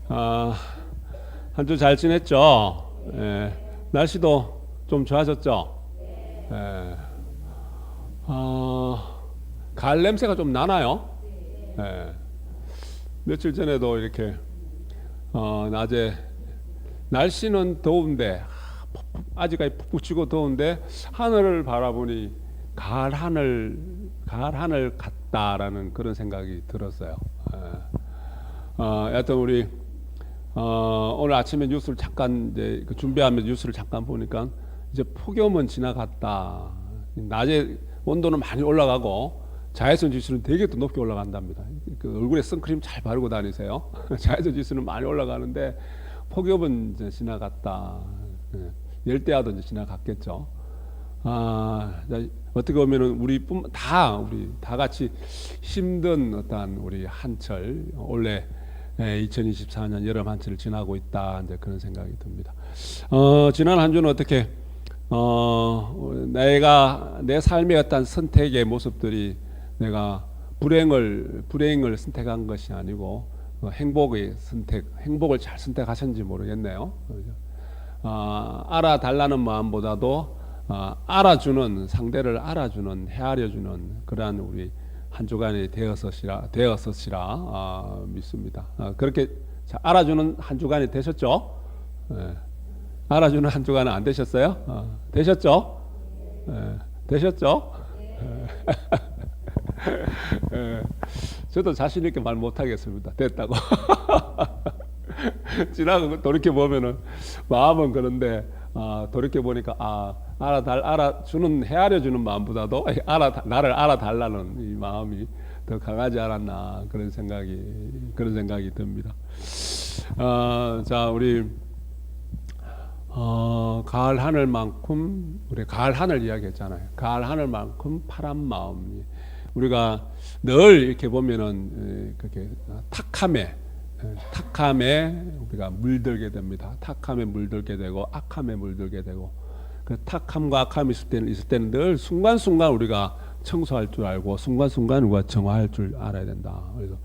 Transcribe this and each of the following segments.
아, 한 주 잘 지냈죠? 예, 날씨도 좀 좋아졌죠? 예, 가을 냄새가 좀 나나요? 예, 며칠 전에도 이렇게 낮에 날씨는 더운데 아직까지 푹푹 치고 더운데 하늘을 바라보니 가을 하늘 같다라는 그런 생각이 들었어요. 예. 여하튼 우리 오늘 아침에 뉴스를 잠깐 이제 준비하면서 뉴스를 잠깐 보니까 이제 폭염은 지나갔다. 낮에 온도는 많이 올라가고 자외선 지수는 되게 또 높게 올라간답니다. 그 얼굴에 선크림 잘 바르고 다니세요. 자외선 지수는 많이 올라가는데 폭염은 이제 지나갔다. 예, 열대야도 이제 지나갔겠죠. 어떻게 보면은 우리 다 같이 힘든 어떤 우리 한철 올해 2024년 여름 한철을 지나고 있다 이제 그런 생각이 듭니다. 지난 한 주는 어떻게 내가 내 삶의 어떤 선택의 모습들이 내가 불행을 선택한 것이 아니고 행복을 잘 선택하셨는지 모르겠네요. 알아달라는 마음보다도 상대를 알아주는 헤아려주는 그러한 우리 한 주간이 되었으시라 믿습니다. 그렇게 알아주는 한 주간이 되셨죠? 예. 알아주는 한 주간은 안 되셨어요? 되셨죠? 예. 되셨죠? 예. 저도 자신 있게 말 못하겠습니다. 됐다고. 지나고 돌이켜 보면은 마음은 그런데 돌이켜 보니까 알아주는 헤아려주는 마음보다도 나를 알아달라는 이 마음이 더 강하지 않았나 그런 생각이 듭니다. 자 우리 가을 하늘만큼 우리 가을 하늘 이야기했잖아요. 가을 하늘만큼 파란 마음. 우리가 늘 이렇게 보면은 그렇게 탁함에 우리가 물들게 됩니다. 탁함에 물들게 되고 악함에 물들게 되고 그 탁함과 악함이 있을 때는 늘 순간순간 우리가 청소할 줄 알고 순간순간 우리가 정화할 줄 알아야 된다. 그래서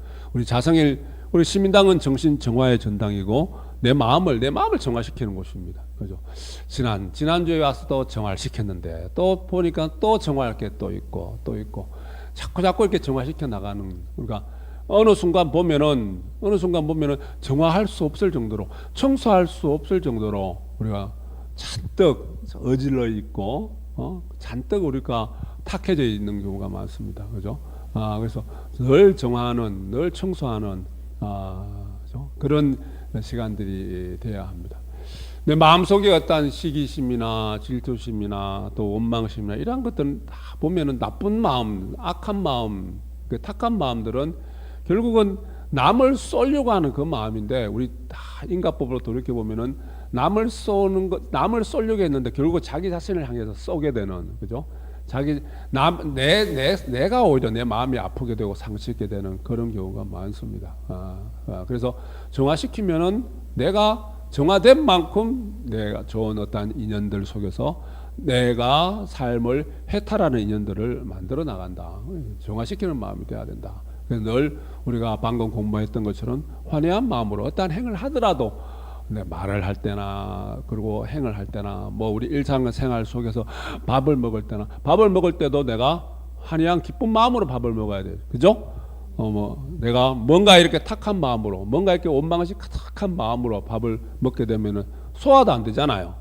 우리 시민당은 정신 정화의 전당이고 내 마음을 정화시키는 곳입니다. 그죠? 지난주에 와서도 정화를 시켰는데 또 보니까 또 정화할 게 또 있고 자꾸 이렇게 정화시켜 나가는 그러니까 어느 순간 보면은 정화할 수 없을 정도로 청소할 수 없을 정도로 우리가 잔뜩 어질러 있고 잔뜩 우리가 탁해져 있는 경우가 많습니다. 그죠? 그래서 늘 정화하는, 늘 청소하는 그런 시간들이 돼야 합니다. 내 마음속에 어떤 시기심이나 질투심이나 또 원망심이나 이런 것들은 다 보면은 나쁜 마음, 악한 마음, 그 탁한 마음들은 결국은 남을 쏘려고 하는 그 마음인데 우리 다 인과법으로 돌이켜 보면은 남을 쏘려고 했는데 결국 자기 자신을 향해서 쏘게 되는 그죠? 내가 오히려 내 마음이 아프게 되고 상처받게 되는 그런 경우가 많습니다. 그래서 정화시키면은 내가 정화된 만큼 내가 좋은 어떤 인연들 속에서 내가 삶을 해탈하는 인연들을 만들어 나간다. 정화시키는 마음이 돼야 된다. 그래서 늘 우리가 방금 공부했던 것처럼 환희한 마음으로 어떠한 행을 하더라도 말을 할 때나 그리고 행을 할 때나 뭐 우리 일상생활 속에서 밥을 먹을 때도 내가 환희한 기쁜 마음으로 밥을 먹어야 돼요. 그죠? 내가 뭔가 이렇게 탁한 마음으로 뭔가 이렇게 원망시 탁한 마음으로 밥을 먹게 되면은 소화도 안 되잖아요.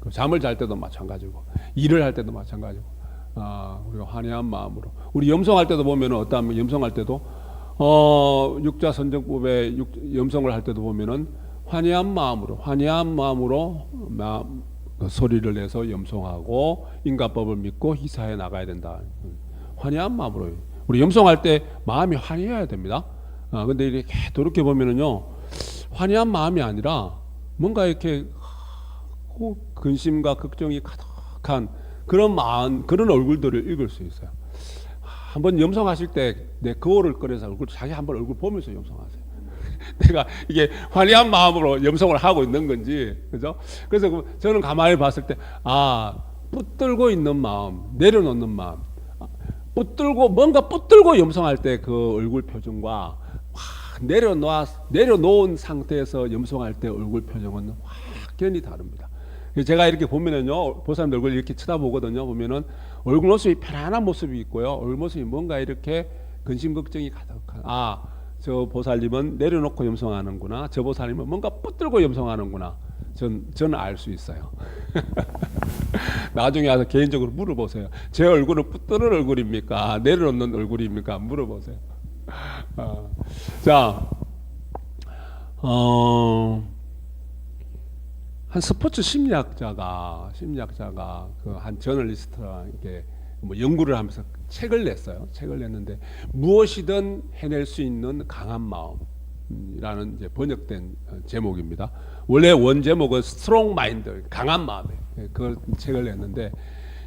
잠을 잘 때도 마찬가지고 일을 할 때도 마찬가지고 우리가 환희한 마음으로 우리 염송할 때도 보면은 어떠한 염송할 때도 육자 선정법에 염송을 할 때도 보면은 환희한 마음으로 소리를 내서 염송하고 인과법을 믿고 희사해 나가야 된다. 환희한 마음으로 우리 염송할 때 마음이 환희해야 됩니다. 근데 이렇게 돌이켜 보면은요 환희한 마음이 아니라 뭔가 이렇게 근심과 걱정이 가득한 그런 마음, 그런 얼굴들을 읽을 수 있어요. 한번 염송하실 때 내 거울을 꺼내서 자기 한번 얼굴 보면서 염송하세요. 내가 이게 환희한 마음으로 염송을 하고 있는 건지, 그죠? 그래서 저는 가만히 봤을 때, 붙들고 있는 마음, 내려놓는 마음, 뭔가 붙들고 염송할 때 그 얼굴 표정과 내려놓은 상태에서 염송할 때 얼굴 표정은 확연히 다릅니다. 제가 이렇게 보면은요, 보살님 얼굴 이렇게 쳐다보거든요. 보면은 얼굴 모습이 편안한 모습이 있고요, 얼굴 모습이 뭔가 이렇게 근심 걱정이 가득한, 저 보살님은 내려놓고 염송하는구나, 저 보살님은 뭔가 붙들고 염송하는구나, 저는 알 수 있어요. 나중에 와서 개인적으로 물어보세요. 제 얼굴은 붙드는 얼굴입니까, 내려놓는 얼굴입니까? 물어보세요. 자, 한 스포츠 심리학자가 그 한 저널리스트가 이렇게 뭐 연구를 하면서 책을 냈어요. 책을 냈는데 무엇이든 해낼 수 있는 강한 마음이라는 이제 번역된 제목입니다. 원래 원 제목은 스트롱 마인드, 강한 마음이에요. 그 책을 냈는데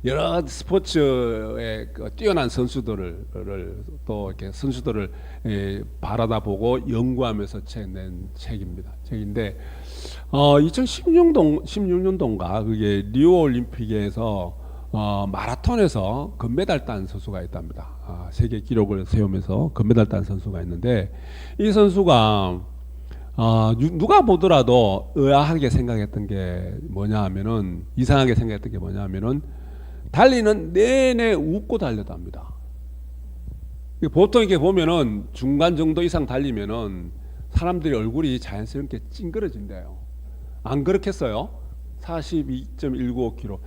여러 스포츠에 뛰어난 선수들을 또 이렇게 선수들을 바라다 보고 연구하면서 낸 책입니다. 책인데 2016년도인가 그게 리오 올림픽에서 마라톤에서 금메달 딴 선수가 있답니다. 세계 기록을 세우면서 금메달 딴 선수가 있는데 이 선수가 누가 보더라도 의아하게 생각했던 게 뭐냐 하면은, 이상하게 생각했던 게 뭐냐 하면은 달리는 내내 웃고 달렸답니다. 보통 이렇게 보면은 중간 정도 이상 달리면은 사람들이 얼굴이 자연스럽게 찡그러진대요. 안 그렇겠어요? 42.195km,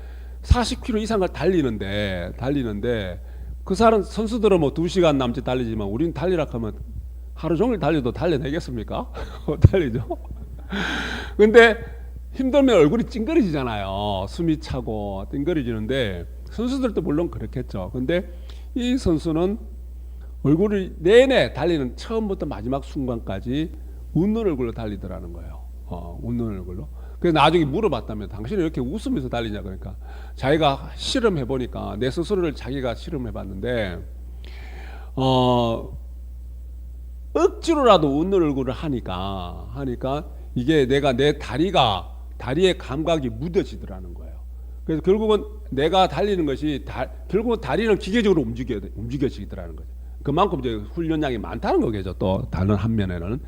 40km 이상을 달리는데 그 사람 선수들은 뭐 2시간 남짓 달리지만 우리는 달리라 하면 하루 종일 달려도 달려내겠습니까? 달리죠. 근데 힘들면 얼굴이 찡그러지잖아요. 숨이 차고 찡그러지는데 선수들도 물론 그렇겠죠. 근데 이 선수는 얼굴을 내내 달리는 처음부터 마지막 순간까지 웃는 얼굴로 달리더라는 거예요. 웃는 얼굴로. 그래서 나중에 물어봤다면 당신은 이렇게 웃으면서 달리냐, 그러니까 자기가 실험해 보니까, 내 스스로를 자기가 실험해 봤는데 억지로라도 웃는 얼굴을 하니까 이게 내 다리의 감각이 무뎌지더라는 거예요. 그래서 결국은 내가 달리는 것이 결국은 다리는 기계적으로 움직여지더라는 거죠. 그만큼 이제 훈련량이 많다는 거겠죠. 또 다른 한면에는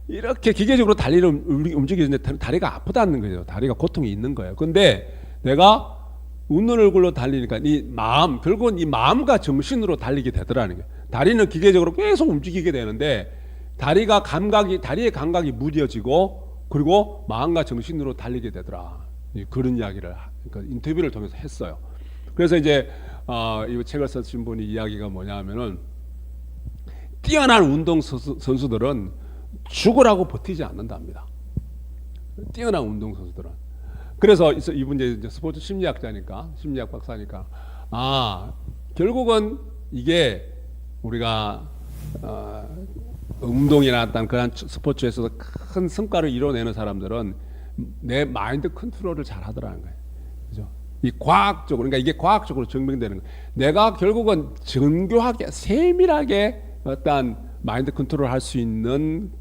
이렇게 기계적으로 다리를 움직이는데 다리가 아프다는 거죠. 다리가 고통이 있는 거예요. 근데 내가 웃는 얼굴로 달리니까 결국은 이 마음과 정신으로 달리게 되더라는 거예요. 다리는 기계적으로 계속 움직이게 되는데 다리의 감각이 무뎌지고 그리고 마음과 정신으로 달리게 되더라. 그런 이야기를 인터뷰를 통해서 했어요. 그래서 이제 이 책을 쓰신 분이 이야기가 뭐냐 하면은, 뛰어난 운동 선수들은 죽으라고 버티지 않는답니다. 뛰어난 운동 선수들은. 그래서 이분 이제 스포츠 심리학자니까, 심리학 박사니까, 결국은 이게 우리가 운동이나 어떤 그런 스포츠에서 큰 성과를 이뤄내는 사람들은 내 마인드 컨트롤을 잘 하더라는 거예요. 그죠? 그러니까 이게 과학적으로 증명되는 거예요. 내가 결국은 정교하게, 세밀하게 어떤 마인드 컨트롤 할 수 있는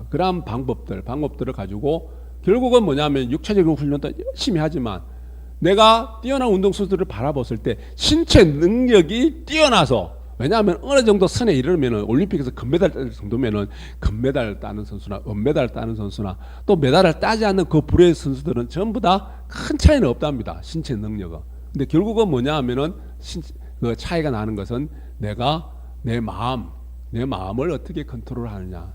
그런 방법들을 가지고 결국은 뭐냐면 육체적인 훈련도 열심히 하지만 내가 뛰어난 운동선수들을 바라봤을 때 신체 능력이 뛰어나서, 왜냐하면 어느 정도 선에 이르면 올림픽에서 금메달 딸 정도면은 금메달 따는 선수나 은메달 따는 선수나 또 메달을 따지 않는 그 불의 선수들은 전부 다 큰 차이는 없답니다. 신체 능력은. 근데 결국은 뭐냐 하면은 그 차이가 나는 것은 내가 내 마음을 어떻게 컨트롤하느냐,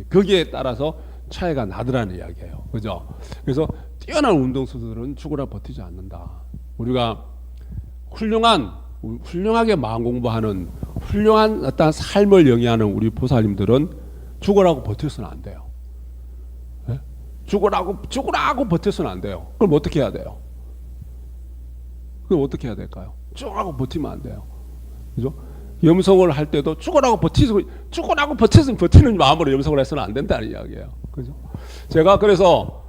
거기에 따라서 차이가 나더라는 이야기예요. 그죠? 그래서 뛰어난 운동선수들은 죽으라 버티지 않는다. 우리가 훌륭하게 마음 공부하는 훌륭한 어떤 삶을 영위하는 우리 보살님들은 죽으라고 버텨서는 안 돼요. 네? 죽으라고 버텨서는 안 돼요. 그럼 어떻게 해야 돼요? 그럼 어떻게 해야 될까요? 죽으라고 버티면 안 돼요. 그죠? 염성을 할 때도 죽으라고 버티는 마음으로 염성을 해서는 안 된다는 이야기예요. 그죠? 제가 그래서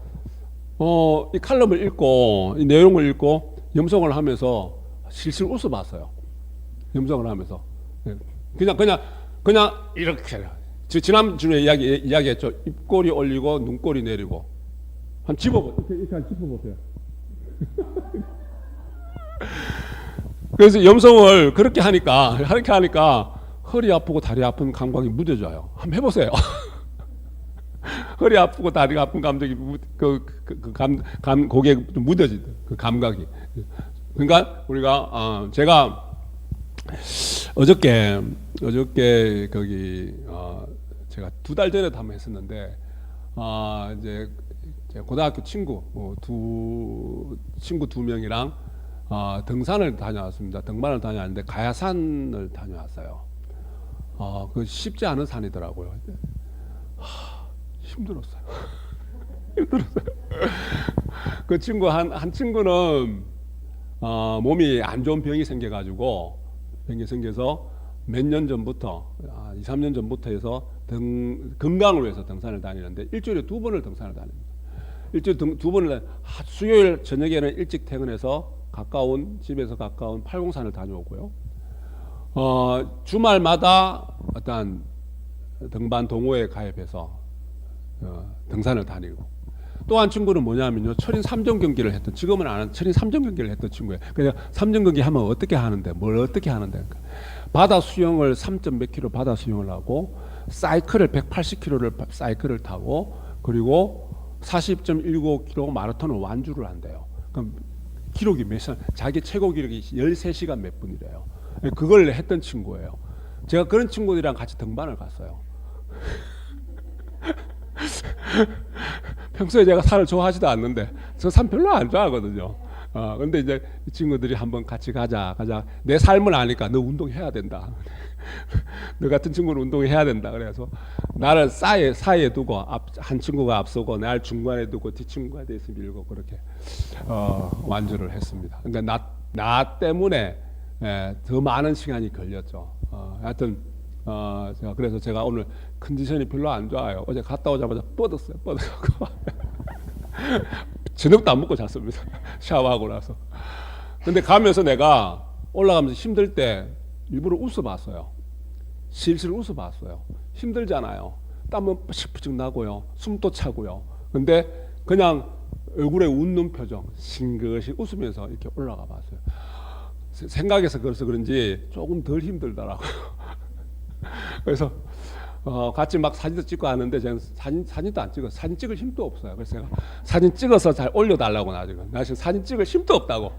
이 칼럼을 읽고 이 내용을 읽고 염성을 하면서 실실 웃어봤어요. 염성을 하면서 그냥 이렇게 지난주에 이야기했죠. 입꼬리 올리고 눈꼬리 내리고 이렇게 한 짚어보세요. 그래서 염성을 그렇게 하니까 허리 아프고 다리 아픈 감각이 무뎌져요. 한번 해보세요. 허리 아프고 다리가 아픈 감정이 고개 좀 무뎌지다. 그 감각이. 그러니까 우리가 제가 어저께 거기 제가 2달 전에도 한번 했었는데 이제 제 고등학교 친구 친구 2명이랑 등산을 다녀왔습니다. 등반을 다녀왔는데 가야산을 다녀왔어요. 그 쉽지 않은 산이더라고요. 힘들었어요. 힘들었어요. 그 친구 한 친구는 몸이 안 좋은 병이 생겨서 몇 년 전부터 2, 3년 전부터 해서 건강을 위해서 등산을 다니는데 일주일에 2번을 등산을 다닙니다. 일주일에 2번을 수요일 저녁에는 일찍 퇴근해서 집에서 가까운 팔공산을 다녀오고요. 주말마다 어떤 등반 동호회에 가입해서 등산을 다니고, 또 한 친구는 뭐냐면요, 철인 3종 경기를 했던, 지금은 안 하는 철인 3종 경기를 했던 친구예요. 그래서 3종 경기 하면 어떻게 하는데, 뭘 어떻게 하는데, 그러니까 바다 수영을 3점 몇 킬로 바다 수영을 하고, 사이클을 180킬로를 사이클을 타고, 그리고 40.19킬로 마라톤을 완주를 한대요. 그럼 기록이 자기 최고 기록이 13시간 몇 분이래요. 그걸 했던 친구예요. 제가 그런 친구들이랑 같이 등반을 갔어요. 평소에 제가 산을 좋아하지도 않는데 저 산 별로 안 좋아하거든요. 근데 이제 이 친구들이 한번 같이 가자. 내 삶을 아니까 너 운동해야 된다. 너 같은 친구는 운동해야 된다. 그래서 나를 사이에 두고 한 친구가 앞서고 날 중간에 두고 뒷 친구가 돼서 밀고 그렇게 완주를 했습니다. 그러니까 나 때문에 더 많은 시간이 걸렸죠. 하여튼 그래서 제가 오늘 컨디션이 별로 안 좋아요. 어제 갔다 오자마자 뻗었어요. 저녁도 안 먹고 잤습니다. 샤워하고 나서. 근데 가면서 내가 올라가면서 힘들 때 일부러 웃어봤어요. 실실 웃어봤어요. 힘들잖아요. 땀은 푸식푸식 나고요. 숨도 차고요. 근데 그냥 얼굴에 웃는 표정, 싱긋이 웃으면서 이렇게 올라가 봤어요. 생각해서 그래서 그런지 조금 덜 힘들더라고요. 그래서 같이 막 사진도 찍고 하는데 저는 사진도 안 찍어요. 사진 찍을 힘도 없어요. 그래서 제가 사진 찍어서 잘 올려달라고 나 지금 사진 찍을 힘도 없다고.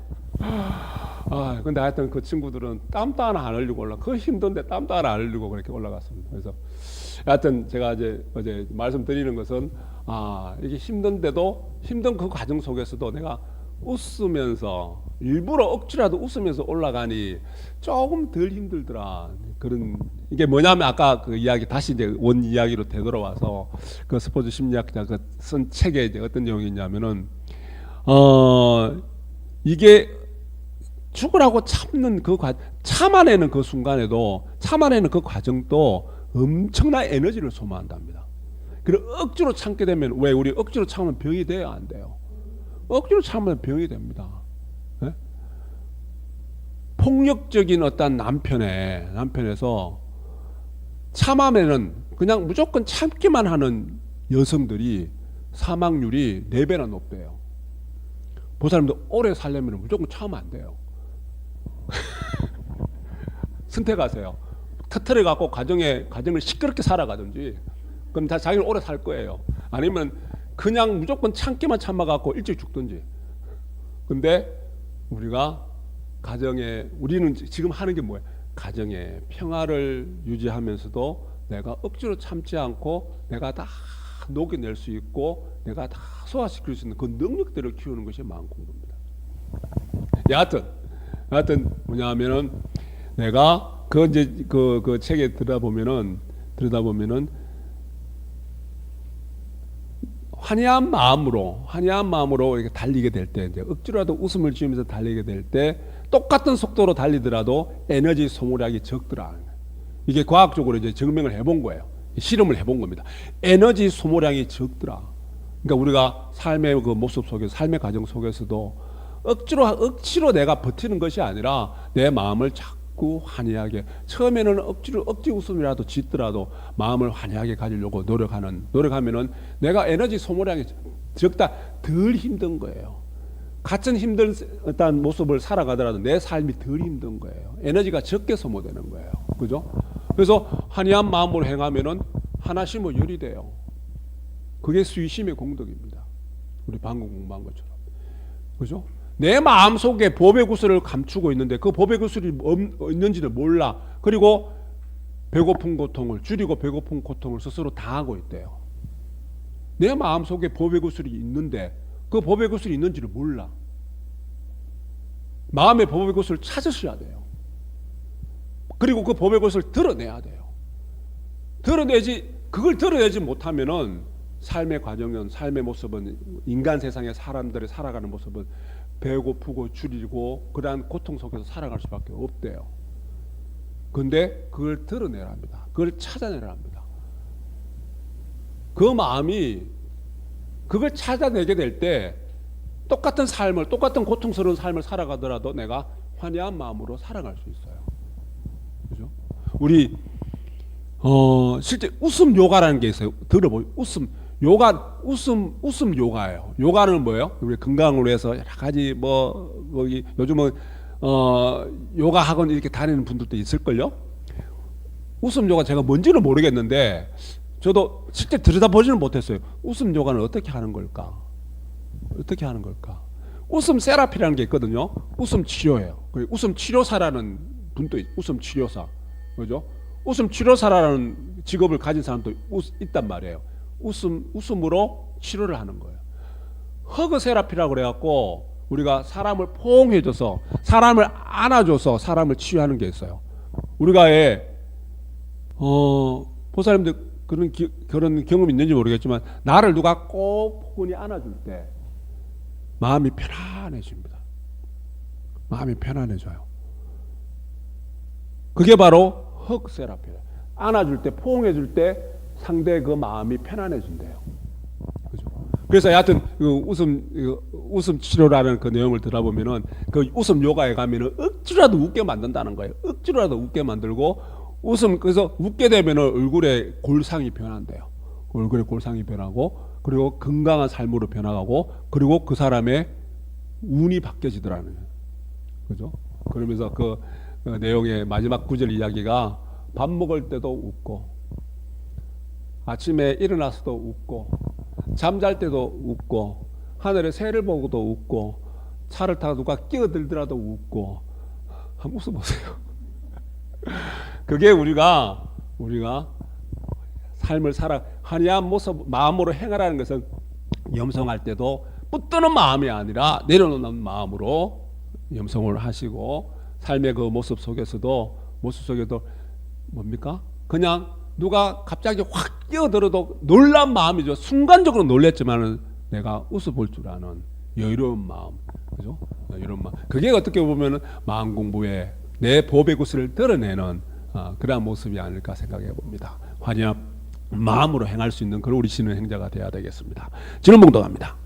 근데 하여튼 그 친구들은 땀도 하나 안 흘리고 그 힘든데 땀도 하나 안 흘리고 그렇게 올라갔습니다. 그래서 하여튼 제가 어제 말씀드리는 것은 이게 힘든데도 힘든 그 과정 속에서도 내가 웃으면서 일부러 억지라도 웃으면서 올라가니 조금 덜 힘들더라. 그런 이게 뭐냐면 아까 그 이야기 다시 이제 원 이야기로 되돌아와서 그 스포츠 심리학자 그 쓴 책에 이제 어떤 내용이 있냐면은 이게 죽으라고 참아내는 그 순간에도 참아내는 그 과정도 엄청난 에너지를 소모한답니다. 그리고 억지로 참게 되면 왜 우리 억지로 참으면 병이 돼요, 안 돼요? 억지로 참으면 병이 됩니다. 네? 폭력적인 어떤 남편에서 참아내는 그냥 무조건 참기만 하는 여성들이 사망률이 4배나 높대요. 그 사람들 오래 살려면 무조건 참으면 안 돼요. 선택하세요. 터트려 갖고 가정을 시끄럽게 살아가든지 그럼 다 자기는 오래 살 거예요. 아니면 그냥 무조건 참기만 참아갖고 일찍 죽든지. 근데 우리는 지금 하는 게 뭐예요? 가정의 평화를 유지하면서도 내가 억지로 참지 않고 내가 다 녹여낼 수 있고 내가 다 소화시킬 수 있는 그 능력들을 키우는 것이 마음공부입니다. 여하튼 뭐냐면은 내가 그 책에 들여다보면은 환희한 마음으로 이렇게 달리게 될 때, 이제 억지로라도 웃음을 지으면서 달리게 될 때, 똑같은 속도로 달리더라도 에너지 소모량이 적더라. 이게 과학적으로 이제 증명을 해본 거예요. 실험을 해본 겁니다. 에너지 소모량이 적더라. 그러니까 우리가 삶의 그 모습 속에서, 삶의 과정 속에서도 억지로 내가 버티는 것이 아니라 내 마음을 자꾸 환희하게, 처음에는 억지 웃음이라도 짓더라도 마음을 환희하게 가지려고 노력하면은 내가 에너지 소모량이 적다, 덜 힘든 거예요. 같은 힘든 어떤 모습을 살아가더라도 내 삶이 덜 힘든 거예요. 에너지가 적게 소모되는 거예요. 그죠? 그래서 환희한 마음으로 행하면은 하나 심어 열이 돼요. 그게 수의심의 공덕입니다. 우리 방금 공부한 것처럼. 그죠? 내 마음 속에 법의 구슬을 감추고 있는데 그 법의 구슬이 있는지를 몰라. 그리고 배고픈 고통을 줄이고 배고픈 고통을 스스로 당하고 있대요. 내 마음 속에 법의 구슬이 있는데 그 법의 구슬이 있는지를 몰라. 마음의 법의 구슬을 찾으셔야 돼요. 그리고 그 법의 구슬을 드러내야 돼요. 그걸 드러내지 못하면은 삶의 과정은, 삶의 모습은, 인간 세상의 사람들이 살아가는 모습은 배고프고 줄이고 그러한 고통 속에서 살아갈 수밖에 없대요. 근데 그걸 드러내야 합니다. 그걸 찾아내야 합니다. 그 마음이 그걸 찾아내게 될 때 똑같은 삶을, 똑같은 고통스러운 삶을 살아가더라도 내가 환희한 마음으로 살아갈 수 있어요. 그죠? 우리 실제 웃음 요가라는 게 있어요. 들어보세요. 웃음 요가예요. 요가는 뭐예요? 우리 건강을 위해서 여러 가지 거기 요즘은 요가 학원 이렇게 다니는 분들도 있을걸요. 웃음 요가 제가 뭔지는 모르겠는데 저도 실제 들여다보지는 못했어요. 웃음 요가는 어떻게 하는 걸까? 어떻게 하는 걸까? 웃음 세라피라는 게 있거든요. 웃음 치료예요. 웃음 치료사라는 분도 웃음 치료사, 그죠? 웃음 치료사라는 직업을 가진 사람도 있단 말이에요. 웃음으로 치료를 하는 거예요. 허그 세라피라고 그래갖고 우리가 사람을 포옹해줘서, 사람을 안아줘서 사람을 치유하는 게 있어요. 우리가 보살님들 그런 경험이 있는지 모르겠지만 나를 누가 꼭 포근히 안아줄 때 마음이 편안해집니다. 마음이 편안해져요. 그게 바로 허그 세라피예요. 안아줄 때, 포옹해줄 때 상대의 그 마음이 편안해진대요. 그죠? 그래서 여하튼 웃음 치료라는 그 내용을 들어보면은 그 웃음 요가에 가면은 억지로라도 웃게 만든다는 거예요. 억지로라도 웃게 만들고 그래서 웃게 되면은 얼굴에 골상이 변한대요. 얼굴에 골상이 변하고 그리고 건강한 삶으로 변화하고 그리고 그 사람의 운이 바뀌어지더라는 거예요. 그죠? 그러면서 그 내용의 마지막 구절 이야기가 밥 먹을 때도 웃고 아침에 일어나서도 웃고 잠잘 때도 웃고 하늘에 새를 보고도 웃고 차를 타고 누가 끼어들더라도 웃고 한번 웃어보세요. 그게 우리가 삶을 환희한 모습 마음으로 행하라는 것은 염성할 때도 붙드는 마음이 아니라 내려놓는 마음으로 염성을 하시고 삶의 그 모습 속에서도 뭡니까? 그냥 누가 갑자기 확 끼어들어도 놀란 마음이죠. 순간적으로 놀랬지만은 내가 웃어볼 줄 아는 여유로운 마음, 그죠? 이런 마음. 그게 어떻게 보면은 마음 공부에 내 법의 구슬을 드러내는 그러한 모습이 아닐까 생각해 봅니다. 환희한 마음으로 행할 수 있는 그런 우리 신은 행자가 되어야 되겠습니다. 지금 봉독합니다.